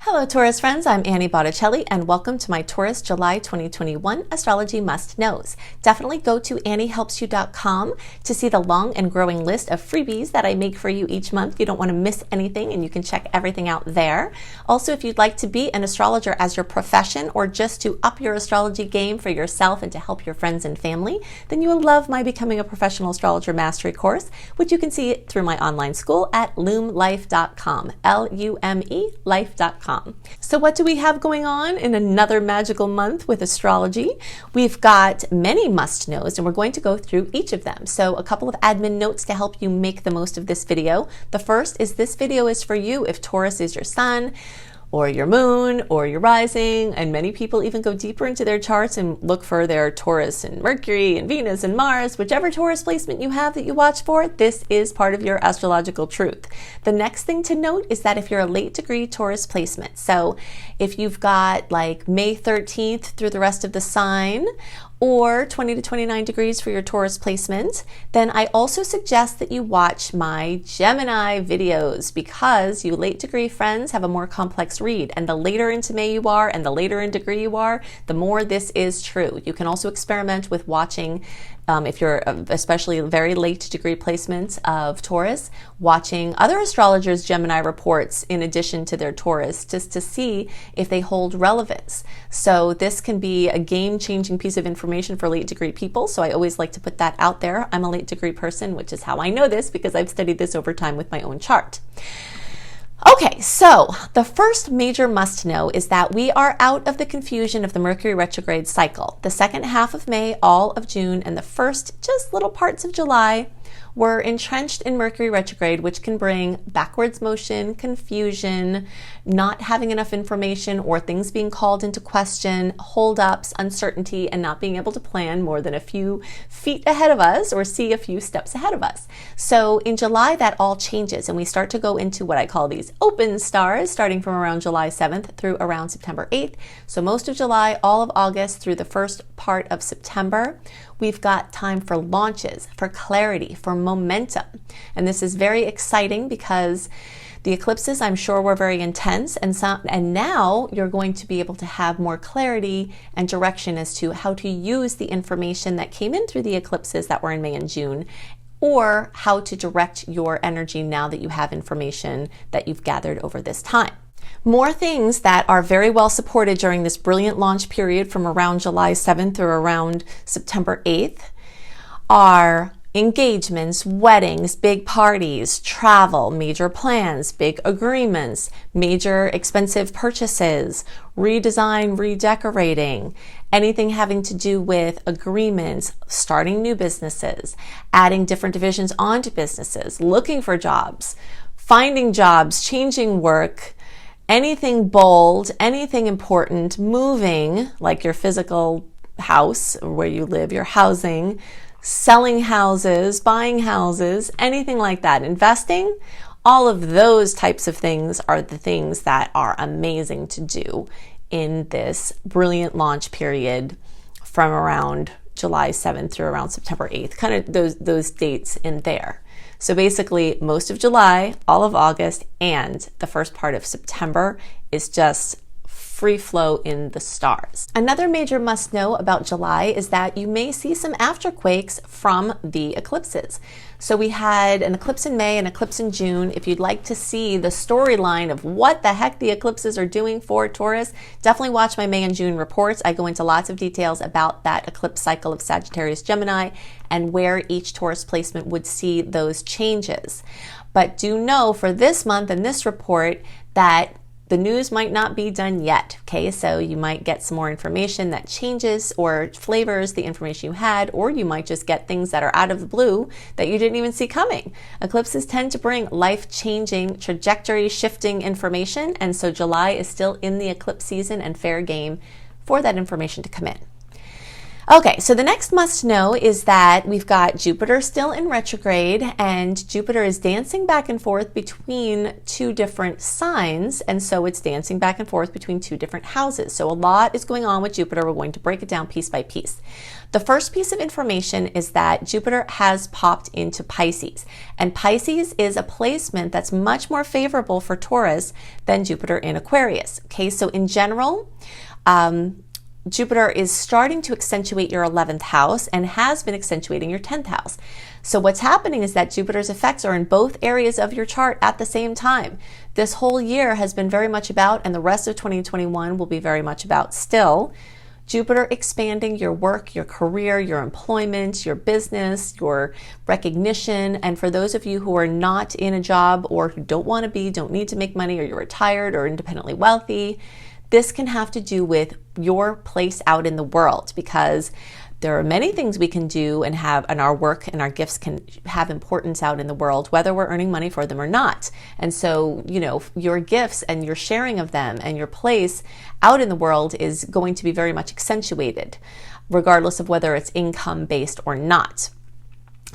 Hello Taurus friends, I'm Annie Botticelli and welcome to my Taurus July 2021 Astrology Must Knows. Definitely go to anniehelpsyou.com to see the long and growing list of freebies that I make for you each month. You don't want to miss anything and you can check everything out there. Also, if you'd like to be an astrologer as your profession or just to up your astrology game for yourself and to help your friends and family, then you will love my Becoming a Professional Astrologer Mastery course, which you can see through my online school at lumelife.com, L-U-M-E, life.com. So what do we have going on in another magical month with astrology? We've got many must-knows and we're going to go through each of them. So a couple of admin notes to help you make the most of this video. The first is this video is for you if Taurus is your sun, or your moon, or your rising, and many people even go deeper into their charts and look for their Taurus and Mercury and Venus and Mars, whichever Taurus placement you have that you watch for, this is part of your astrological truth. The next thing to note is that if you're a late degree Taurus placement, so if you've got like May 13th through the rest of the sign, or 20 to 29 degrees for your Taurus placement, then I also suggest that you watch my Gemini videos because you late degree friends have a more complex read, and the later into May you are and the later in degree you are, the more this is true. You can also experiment with watching, if you're especially very late degree placements of Taurus, watching other astrologers' Gemini reports in addition to their Taurus, just to see if they hold relevance. So this can be a game-changing piece of information for late degree people, so I always like to put that out there. I'm a late degree person, which is how I know this because I've studied this over time with my own chart. Okay, so the first major must know is that we are out of the confusion of the Mercury retrograde cycle. The second half of May, all of June, and the first just little parts of July were entrenched in Mercury retrograde, which can bring backwards motion, confusion, not having enough information, or things being called into question, holdups, uncertainty, and not being able to plan more than a few feet ahead of us or see a few steps ahead of us. So in July, that all changes, and we start to go into what I call these open stars, starting from around July 7th through around September 8th. So most of July, all of August through the first part of September, we've got time for launches, for clarity, for momentum. And this is very exciting because the eclipses, I'm sure, were very intense, and now you're going to be able to have more clarity and direction as to how to use the information that came in through the eclipses that were in May and June, or how to direct your energy now that you have information that you've gathered over this time. More things that are very well supported during this brilliant launch period from around July 7th through around September 8th are engagements, weddings, big parties, travel, major plans, big agreements, major expensive purchases, redesign, redecorating, anything having to do with agreements, starting new businesses, adding different divisions onto businesses, looking for jobs, finding jobs, changing work, anything bold, anything important, moving, like your physical house where you live, your housing, selling houses, buying houses, anything like that, investing, all of those types of things are the things that are amazing to do in this brilliant launch period from around July 7th through around September 8th, kind of those dates in there. So basically most of July, all of August, and the first part of September is just free flow in the stars. Another major must know about July is that you may see some afterquakes from the eclipses. So we had an eclipse in May, an eclipse in June. If you'd like to see the storyline of what the heck the eclipses are doing for Taurus, definitely watch my May and June reports. I go into lots of details about that eclipse cycle of Sagittarius Gemini and where each Taurus placement would see those changes. But do know for this month and this report that the news might not be done yet, okay? So you might get some more information that changes or flavors the information you had, or you might just get things that are out of the blue that you didn't even see coming. Eclipses tend to bring life-changing, trajectory-shifting information, and so July is still in the eclipse season and fair game for that information to come in. Okay, so the next must know is that we've got Jupiter still in retrograde, and Jupiter is dancing back and forth between two different signs, and so it's dancing back and forth between two different houses. So a lot is going on with Jupiter. We're going to break it down piece by piece. The first piece of information is that Jupiter has popped into Pisces, and Pisces is a placement that's much more favorable for Taurus than Jupiter in Aquarius. Okay, so in general, Jupiter is starting to accentuate your 11th house and has been accentuating your 10th house. So what's happening is that Jupiter's effects are in both areas of your chart at the same time. This whole year has been very much about, and the rest of 2021 will be very much about still, Jupiter expanding your work, your career, your employment, your business, your recognition. And for those of you who are not in a job or who don't want to be, don't need to make money, or you're retired or independently wealthy, this can have to do with your place out in the world, because there are many things we can do and our work and our gifts can have importance out in the world, whether we're earning money for them or not. And so, your gifts and your sharing of them and your place out in the world is going to be very much accentuated, regardless of whether it's income-based or not.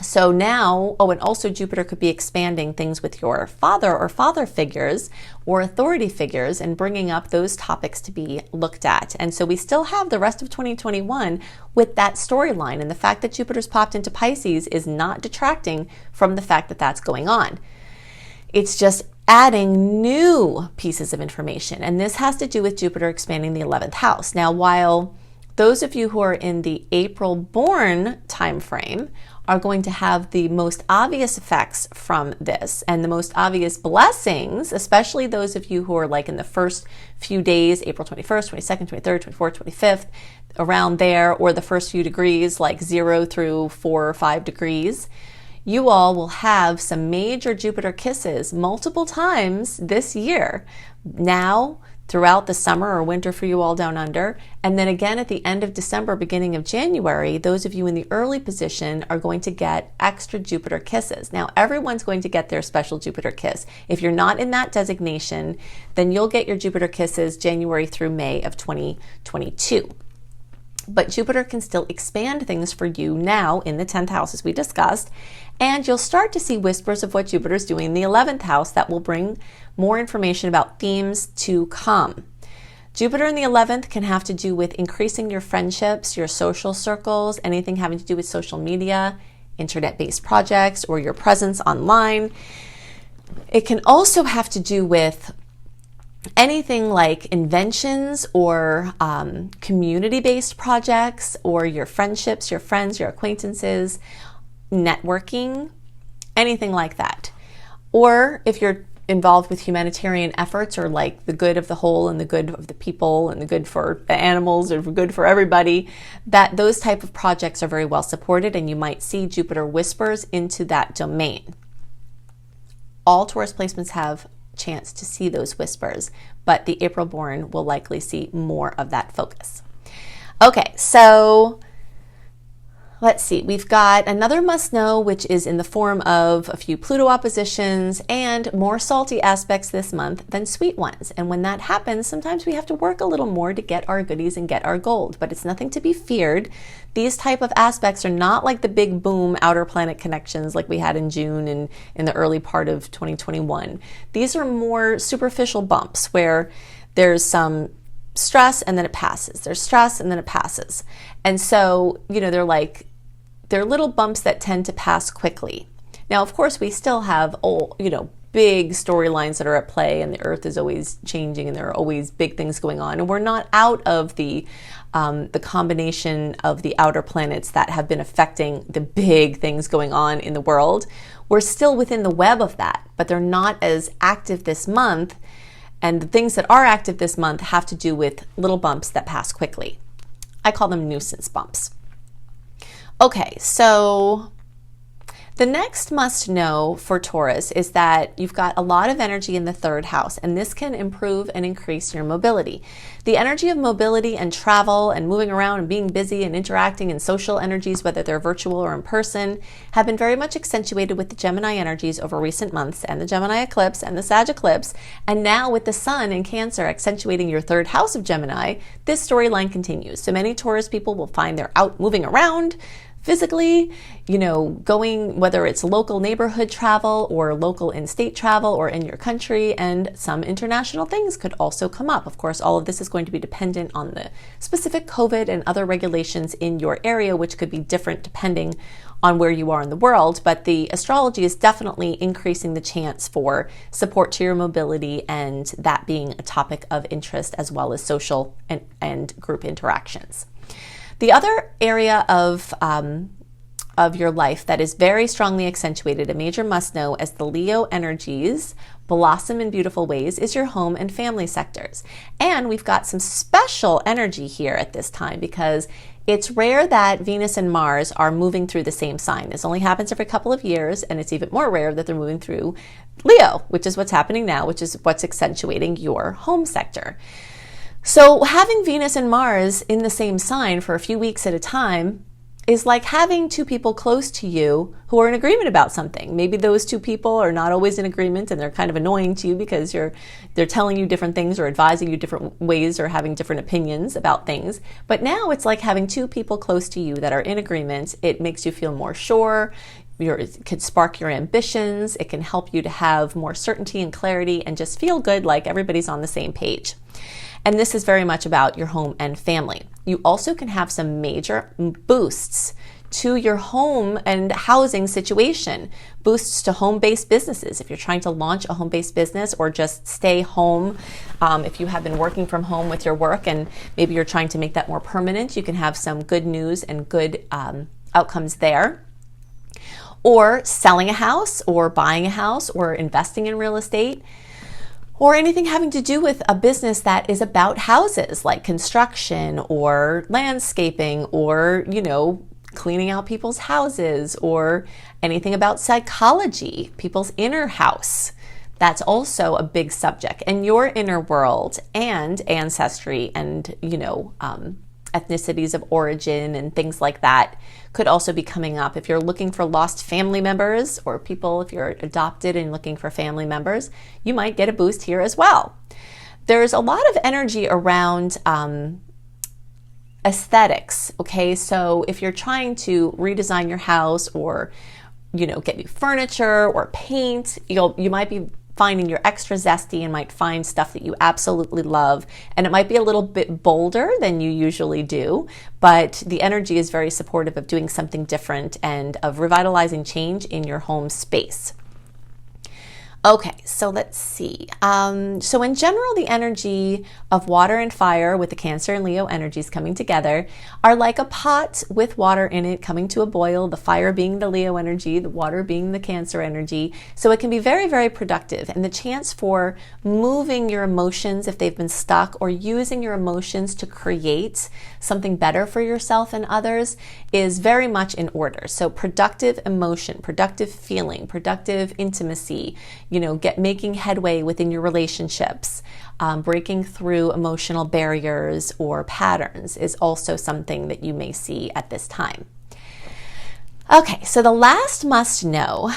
So now, and also Jupiter could be expanding things with your father or father figures or authority figures and bringing up those topics to be looked at. And so we still have the rest of 2021 with that storyline. And the fact that Jupiter's popped into Pisces is not detracting from the fact that that's going on. It's just adding new pieces of information. And this has to do with Jupiter expanding the 11th house. Now, while those of you who are in the April born time frame are going to have the most obvious effects from this and the most obvious blessings, especially those of you who are like in the first few days, April 21st, 22nd, 23rd, 24th, 25th, around there, or the first few degrees, like 0 through 4 or 5 degrees, you all will have some major Jupiter kisses multiple times this year. Now, throughout the summer or winter for you all down under, and then again at the end of December, beginning of January, those of you in the early position are going to get extra Jupiter kisses. Now, everyone's going to get their special Jupiter kiss. If you're not in that designation, then you'll get your Jupiter kisses January through May of 2022. But Jupiter can still expand things for you now in the 10th house, as we discussed, and you'll start to see whispers of what Jupiter's doing in the 11th house that will bring more information about themes to come. Jupiter in the 11th can have to do with increasing your friendships, your social circles, anything having to do with social media, internet-based projects, or your presence online. It can also have to do with anything like inventions or community-based projects, or your friendships, your friends, your acquaintances, networking, anything like that. Or if you're involved with humanitarian efforts, or like the good of the whole and the good of the people and the good for the animals or good for everybody, that those type of projects are very well supported, and you might see Jupiter whispers into that domain. All Taurus placements have chance to see those whispers, but the April born will likely see more of that focus. Okay, so let's see, we've got another must know, which is in the form of a few Pluto oppositions and more salty aspects this month than sweet ones. And when that happens, sometimes we have to work a little more to get our goodies and get our gold, but it's nothing to be feared. These type of aspects are not like the big boom outer planet connections like we had in June and in the early part of 2021. These are more superficial bumps where there's some stress and then it passes. There's stress and then it passes. And so, they're little bumps that tend to pass quickly. Now, of course, we still have, big storylines that are at play, and the Earth is always changing, and there are always big things going on. And we're not out of the combination of the outer planets that have been affecting the big things going on in the world. We're still within the web of that, but they're not as active this month. And the things that are active this month have to do with little bumps that pass quickly. I call them nuisance bumps. Okay, so The next must know for Taurus is that you've got a lot of energy in the third house, and this can improve and increase your mobility. The energy of mobility and travel and moving around and being busy and interacting in social energies, whether they're virtual or in person, have been very much accentuated with the Gemini energies over recent months, and the Gemini eclipse and the Sag eclipse. And now with the Sun in Cancer accentuating your third house of Gemini, this storyline continues. So many Taurus people will find they're out moving around physically, going, whether it's local neighborhood travel or local in-state travel or in your country, and some international things could also come up. Of course, all of this is going to be dependent on the specific COVID and other regulations in your area, which could be different depending on where you are in the world, but the astrology is definitely increasing the chance for support to your mobility, and that being a topic of interest as well as social and group interactions. The other area of your life that is very strongly accentuated, a major must know as the Leo energies blossom in beautiful ways, is your home and family sectors. And we've got some special energy here at this time because it's rare that Venus and Mars are moving through the same sign. This only happens every couple of years, and it's even more rare that they're moving through Leo, which is what's happening now, which is what's accentuating your home sector. So having Venus and Mars in the same sign for a few weeks at a time is like having two people close to you who are in agreement about something. Maybe those two people are not always in agreement and they're kind of annoying to you because they're telling you different things or advising you different ways or having different opinions about things. But now it's like having two people close to you that are in agreement. It makes you feel more sure. It can spark your ambitions. It can help you to have more certainty and clarity and just feel good like everybody's on the same page. And this is very much about your home and family. You also can have some major boosts to your home and housing situation, boosts to home-based businesses. If you're trying to launch a home-based business or just stay home, if you have been working from home with your work and maybe you're trying to make that more permanent, you can have some good news and good outcomes there. Or selling a house or buying a house or investing in real estate, or anything having to do with a business that is about houses, like construction or landscaping or, cleaning out people's houses, or anything about psychology, people's inner house. That's also a big subject. And your inner world and ancestry and, ethnicities of origin and things like that could also be coming up. If you're looking for lost family members or people, if you're adopted and looking for family members, you might get a boost here as well. There's a lot of energy around aesthetics, okay? So if you're trying to redesign your house or, get new furniture or paint, you might be finding you're extra zesty and might find stuff that you absolutely love. And it might be a little bit bolder than you usually do, but the energy is very supportive of doing something different and of revitalizing change in your home space. Okay, so let's see. So in general, the energy of water and fire with the Cancer and Leo energies coming together are like a pot with water in it coming to a boil, the fire being the Leo energy, the water being the Cancer energy. So it can be very, very productive. And the chance for moving your emotions if they've been stuck or using your emotions to create something better for yourself and others is very much in order. So productive emotion, productive feeling, productive intimacy, making headway within your relationships, breaking through emotional barriers or patterns is also something that you may see at this time. Okay, so the last must know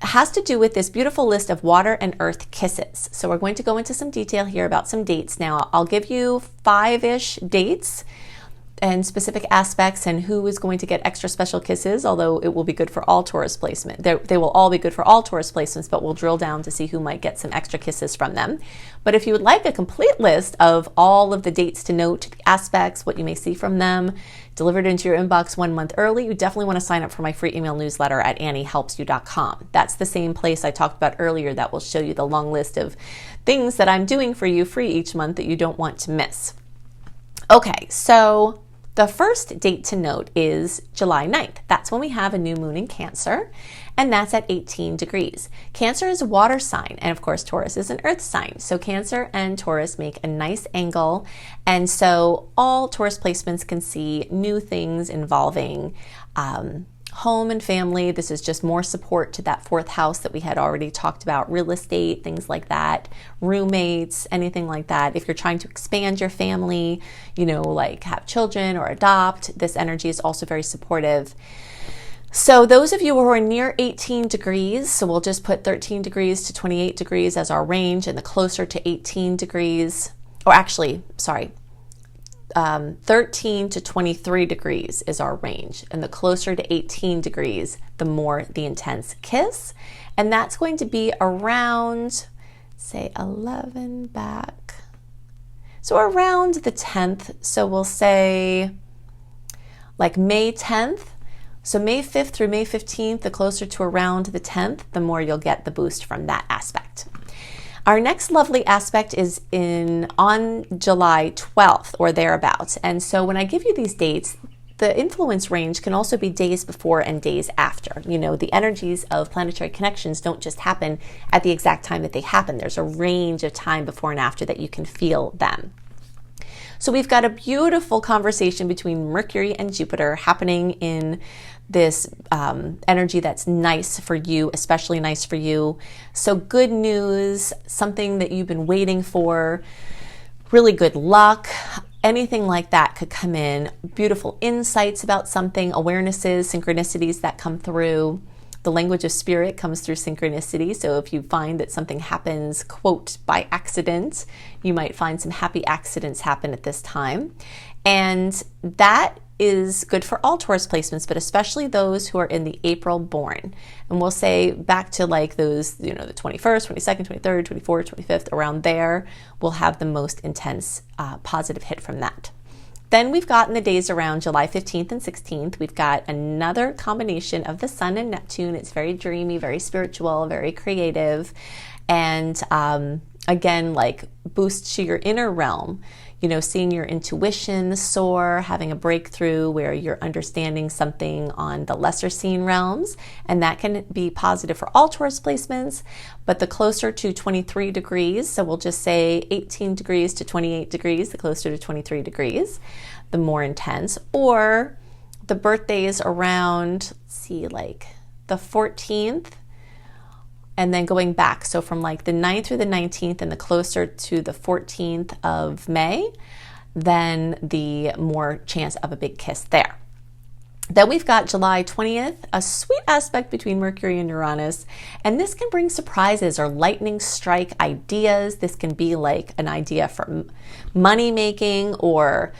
has to do with this beautiful list of water and earth kisses. So we're going to go into some detail here about some dates now. I'll give you 5-ish dates and specific aspects and who is going to get extra special kisses, although it will be good for all Taurus placement. They will all be good for all Taurus placements, but we'll drill down to see who might get some extra kisses from them. But if you would like a complete list of all of the dates to note, the aspects, what you may see from them, delivered into your inbox 1 month early, you definitely want to sign up for my free email newsletter at anniehelpsyou.com. That's the same place I talked about earlier that will show you the long list of things that I'm doing for you free each month that you don't want to miss. Okay, so the first date to note is July 9th. That's when we have a new moon in Cancer, and that's at 18 degrees. Cancer is a water sign, and of course Taurus is an earth sign. So Cancer and Taurus make a nice angle, and so all Taurus placements can see new things involving home and family. This is just more support to that fourth house that we had already talked about, real estate, things like that, roommates, anything like that. If you're trying to expand your family, you know, like have children or adopt, this energy is also very supportive. So those of you who are near 18 degrees, so we'll just put 13 degrees to 28 degrees as our range, and the closer to 18 degrees, or actually, sorry, 13 to 23 degrees is our range, and the closer to 18 degrees, the more the intense kiss. And that's going to be around, say, 11 back. So around the 10th. So we'll say like May 10th. So May 5th through May 15th, the closer to around the 10th, the more you'll get the boost from that aspect. Our next lovely aspect is on July 12th or thereabouts. And so when I give you these dates, the influence range can also be days before and days after. You know, the energies of planetary connections don't just happen at the exact time that they happen. There's a range of time before and after that you can feel them. So we've got a beautiful conversation between Mercury and Jupiter happening in this energy that's nice for you, especially nice for you. So good news, something that you've been waiting for, really good luck, anything like that could come in. Beautiful insights about something, awarenesses, synchronicities that come through. The language of spirit comes through synchronicity. So if you find that something happens, quote, by accident, you might find some happy accidents happen at this time. And that is good for all Taurus placements, but especially those who are in the April born. And we'll say back to like those, you know, the 21st, 22nd, 23rd, 24th, 25th, around there, we'll have the most intense positive hit from that. Then we've got in the days around July 15th and 16th, we've got another combination of the Sun and Neptune. It's very dreamy, very spiritual, very creative. And again, like boost to your inner realm, you know, seeing your intuition soar, having a breakthrough where you're understanding something on the lesser seen realms. And that can be positive for all Taurus placements, but the closer to 23 degrees, so we'll just say 18 degrees to 28 degrees, the closer to 23 degrees, the more intense. Or the birthdays around, let's see, like the 14th, and then going back, so from like the 9th through the 19th and the closer to the 14th of May, then the more chance of a big kiss there. Then we've got July 20th, a sweet aspect between Mercury and Uranus, and this can bring surprises or lightning strike ideas. This can be like an idea for money making, or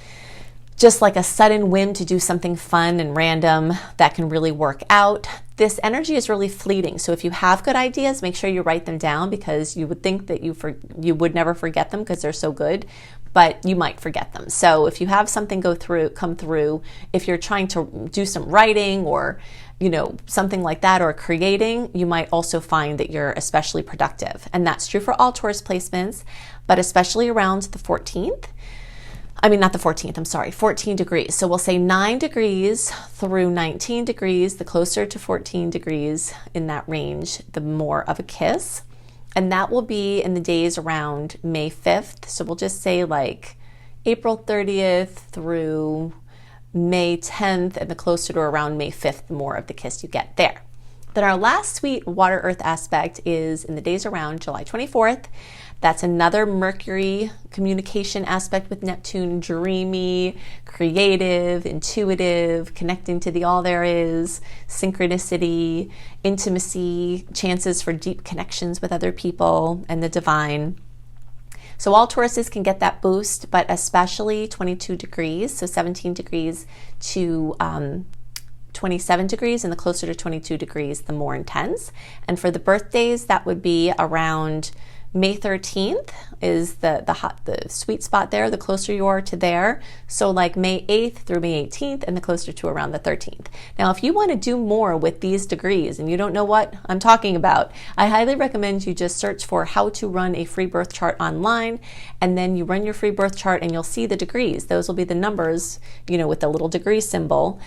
just like a sudden whim to do something fun and random that can really work out. This energy is really fleeting. So if you have good ideas, make sure you write them down, because you would think that you would never forget them because they're so good, but you might forget them. So if you have something come through, if you're trying to do some writing or, you know, something like that, or creating, you might also find that you're especially productive. And that's true for all Taurus placements, but especially around the 14th. I mean, not the 14th, I'm sorry, 14 degrees. So we'll say 9 degrees through 19 degrees, the closer to 14 degrees in that range, the more of a kiss. And that will be in the days around May 5th. So we'll just say like April 30th through May 10th, and the closer to around May 5th, the more of the kiss you get there. Then our last sweet water earth aspect is in the days around July 24th. That's another Mercury communication aspect with Neptune, dreamy, creative, intuitive, connecting to the all there is, synchronicity, intimacy, chances for deep connections with other people and the divine. So all Tauruses can get that boost, but especially 22 degrees, so 17 degrees to 27 degrees, and the closer to 22 degrees, the more intense. And for the birthdays, that would be around May 13th is the sweet spot there, the closer you are to there. So like May 8th through May 18th, and the closer to around the 13th. Now, if you want to do more with these degrees and you don't know what I'm talking about, I highly recommend you just search for how to run a free birth chart online, and then you run your free birth chart and you'll see the degrees. Those will be the numbers, you know, with the little degree symbol.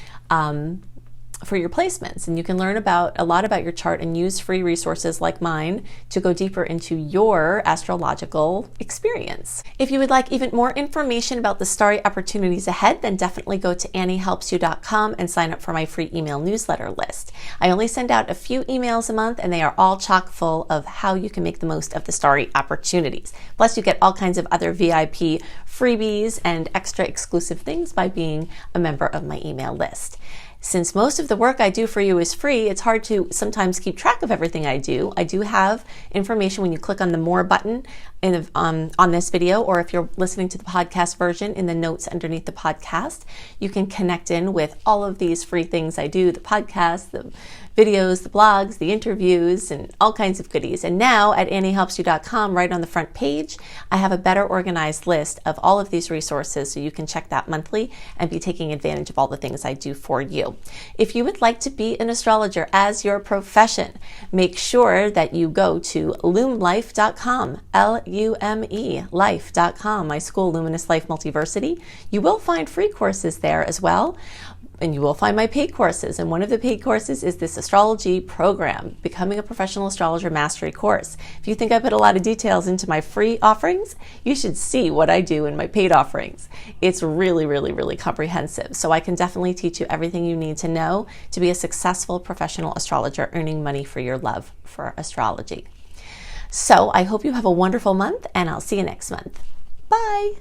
your placements, and you can learn a lot about your chart and use free resources like mine to go deeper into your astrological experience. If you would like even more information about the starry opportunities ahead, then definitely go to anniehelpsyou.com and sign up for my free email newsletter list. I only send out a few emails a month, and they are all chock full of how you can make the most of the starry opportunities. Plus, you get all kinds of other VIP freebies and extra exclusive things by being a member of my email list. Since most of the work I do for you is free, it's hard to sometimes keep track of everything I do. I do have information when you click on the More button on this video, or if you're listening to the podcast version, in the notes underneath the podcast, you can connect in with all of these free things I do, the podcast, the videos, the blogs, the interviews, and all kinds of goodies. And now at anniehelpsyou.com, right on the front page, I have a better organized list of all of these resources, so you can check that monthly and be taking advantage of all the things I do for you. If you would like to be an astrologer as your profession, make sure that you go to lumelife.com, L-U-M-E, life.com, my school, Luminous Life Multiversity. You will find free courses there as well, and you will find my paid courses. And one of the paid courses is this astrology program, Becoming a Professional Astrologer Mastery course. If you think I put a lot of details into my free offerings, you should see what I do in my paid offerings. It's really, really, really comprehensive. So I can definitely teach you everything you need to know to be a successful professional astrologer, earning money for your love for astrology. So I hope you have a wonderful month, and I'll see you next month. Bye.